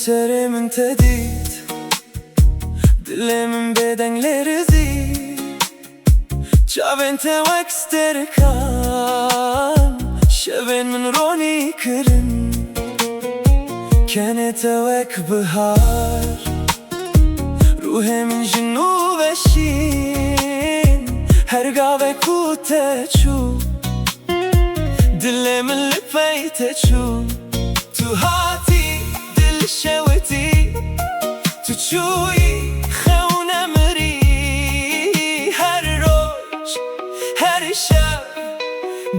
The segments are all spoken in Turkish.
Liserimin tedid Dilimin bedenleri zid Çavente vakster kan Şeven min roni kırın Kenete vek bihar Ruhemin jinu veşin Her gave ku teçu Dilimin lipey teçu Tu hati شوتي تشوي خون امري هر روش هر شب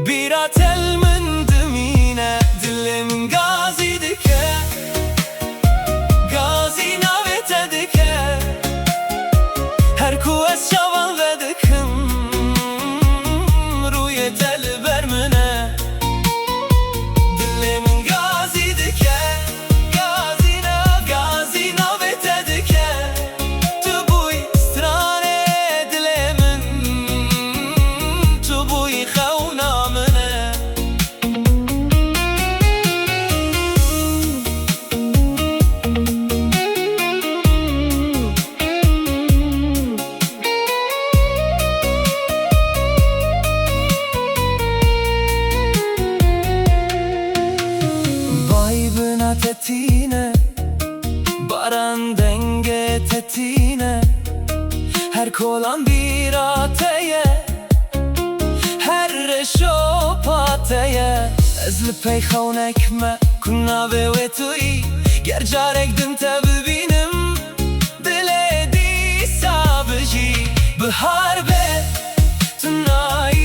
بيرات من دمينه دلم غازي دكه غازي نويت دكه هر كوس شوان ودكم روي تل برمنه دلم غازي دكه Tetine Baran denge tetine Her kolan bir ateye Her reşo pateye Ezli peyxonek me Kuna ve vetui Gercarek din tebibinim Diledi sabıcı Bihar be Tonight